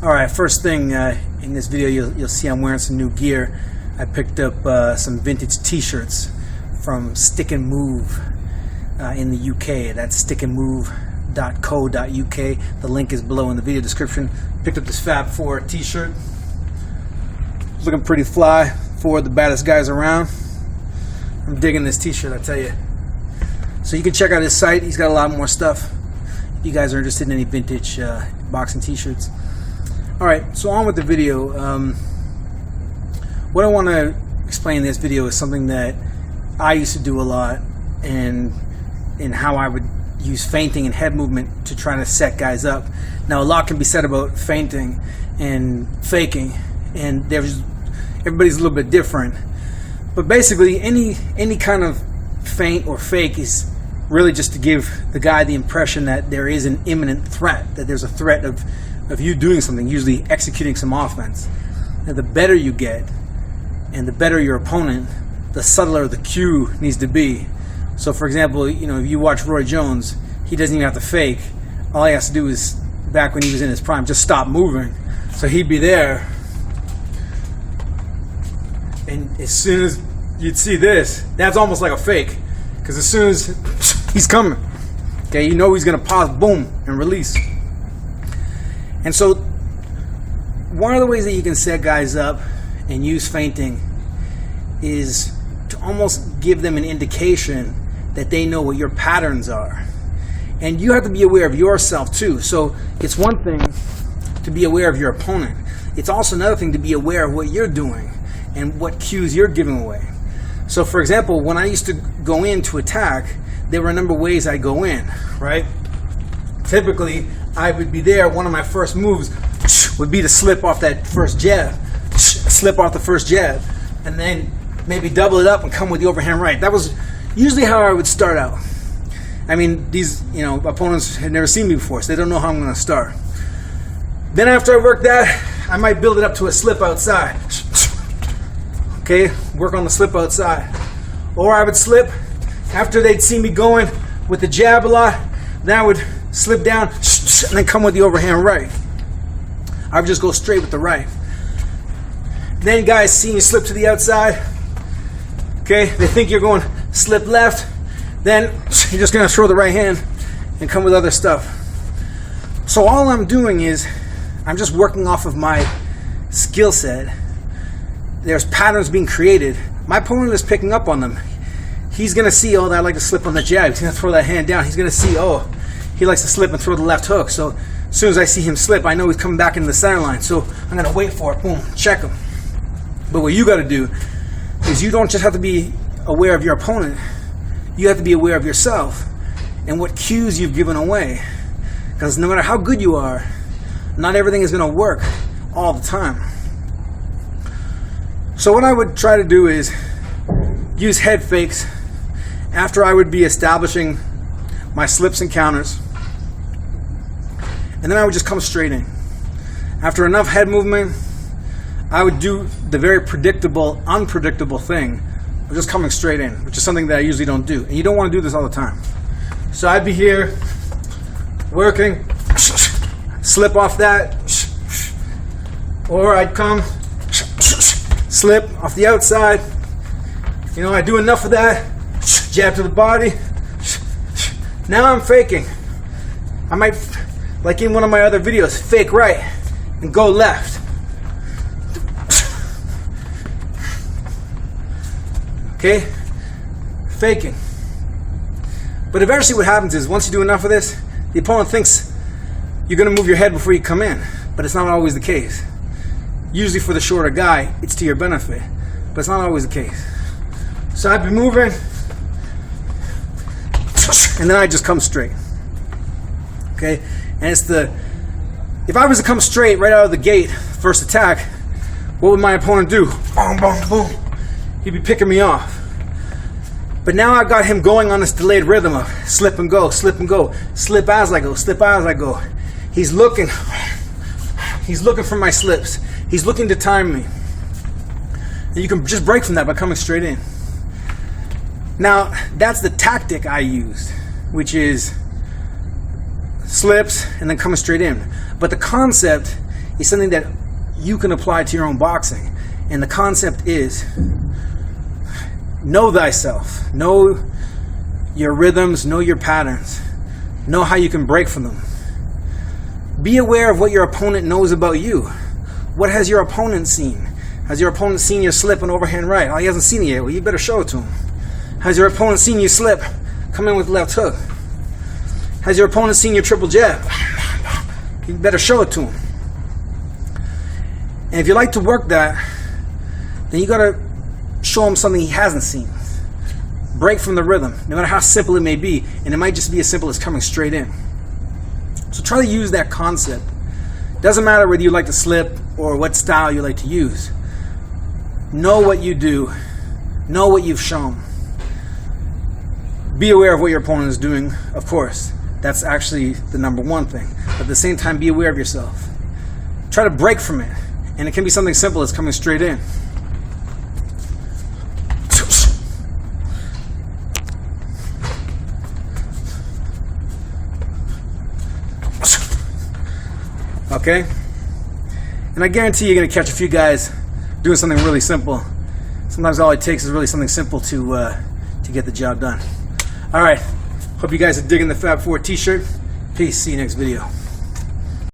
Alright, first thing in this video, you'll see I'm wearing some new gear. I picked up some vintage t-shirts from Stick and Move in the UK. That's stickandmove.co.uk. The link is below in the video description. Picked up this Fab 4 t-shirt. Looking pretty fly, for the baddest guys around. I'm digging this t-shirt, I tell you. So you can check out his site. He's got a lot more stuff. If you guys are interested in any vintage boxing t-shirts. Alright, so on with the video. What I want to explain in this video is something that I used to do a lot, and how I would use feinting and head movement to try to set guys up. Now, a lot can be said about feinting and faking, and everybody's a little bit different. But basically, any kind of feint or fake is really just to give the guy the impression that there is an imminent threat, that there's a threat of you doing something, usually executing some offense. Now, the better you get, and the better your opponent, the subtler the cue needs to be. So, for example, if you watch Roy Jones, he doesn't even have to fake. All he has to do is, back when he was in his prime, just stop moving. So he'd be there, and as soon as you'd see this, that's almost like a fake, because as soon as he's coming, okay, you know he's gonna pause, boom, and release. And so, one of the ways that you can set guys up and use feinting is to almost give them an indication that they know what your patterns are. And you have to be aware of yourself too. So it's one thing to be aware of your opponent. It's also another thing to be aware of what you're doing and what cues you're giving away. So, for example, when I used to go in to attack, there were a number of ways I go in, right? Typically, I would be there. One of my first moves would be to slip off that first jab, slip off the first jab, and then maybe double it up and come with the overhand right. That was usually how I would start out. I mean, these opponents had never seen me before, so they don't know how I'm going to start. Then after I work that, I might build it up to a slip outside. Okay, work on the slip outside. Or I would slip after they'd see me going with the jab a lot. Then I would slip down and then come with the overhand right. I would just go straight with the right. Then guys see you slip to the outside. Okay, they think you're going slip left. Then you're just going to throw the right hand and come with other stuff. So all I'm doing is I'm just working off of my skill set. There's patterns being created. My opponent is picking up on them. He's going to see, oh, I like to slip on the jab. He's going to throw that hand down. He's going to see, oh, he likes to slip and throw the left hook. So as soon as I see him slip, I know he's coming back into the center line. So I'm going to wait for it. Boom, check him. But what you got to do is you don't just have to be aware of your opponent. You have to be aware of yourself and what cues you've given away. Because no matter how good you are, not everything is going to work all the time. So what I would try to do is use head fakes after I would be establishing my slips and counters. And then I would just come straight in. After enough head movement, I would do the very predictable, unpredictable thing of just coming straight in, which is something that I usually don't do. And you don't want to do this all the time. So I'd be here, working, slip off that, or I'd come, slip off the outside. I do enough of that, jab to the body. Now I'm faking. I might, like in one of my other videos, fake right and go left. Okay? Faking. But eventually what happens is, once you do enough of this, the opponent thinks you're going to move your head before you come in. But it's not always the case. Usually for the shorter guy, it's to your benefit. But it's not always the case. So I'd be moving, and then I just come straight. Okay? And if I was to come straight right out of the gate, first attack, what would my opponent do? Boom, boom, boom. He'd be picking me off. But now I've got him going on this delayed rhythm of slip and go, slip and go, slip as I go, slip as I go. He's looking for my slips. He's looking to time me. And you can just break from that by coming straight in. Now, that's the tactic I used, which is slips and then coming straight in. But the concept is something that you can apply to your own boxing. And the concept is, know thyself, know your rhythms, know your patterns, know how you can break from them. Be aware of what your opponent knows about you. What has your opponent seen? Has your opponent seen your slip and overhand right? Oh, he hasn't seen it yet. Well, you better show it to him. Has your opponent seen you slip? Come in with left hook. Has your opponent seen your triple jab? You better show it to him. And if you like to work that, then you gotta show him something he hasn't seen. Break from the rhythm, no matter how simple it may be, and it might just be as simple as coming straight in. So try to use that concept. Doesn't matter whether you like to slip or what style you like to use. Know what you do. Know what you've shown. Be aware of what your opponent is doing, of course. That's actually the number one thing. But at the same time, be aware of yourself. Try to break from it. And it can be something simple as coming straight in. Okay? And I guarantee you're going to catch a few guys doing something really simple. Sometimes all it takes is really something simple to get the job done. All right. Hope you guys are digging the Fab 4 t-shirt. Peace. See you next video.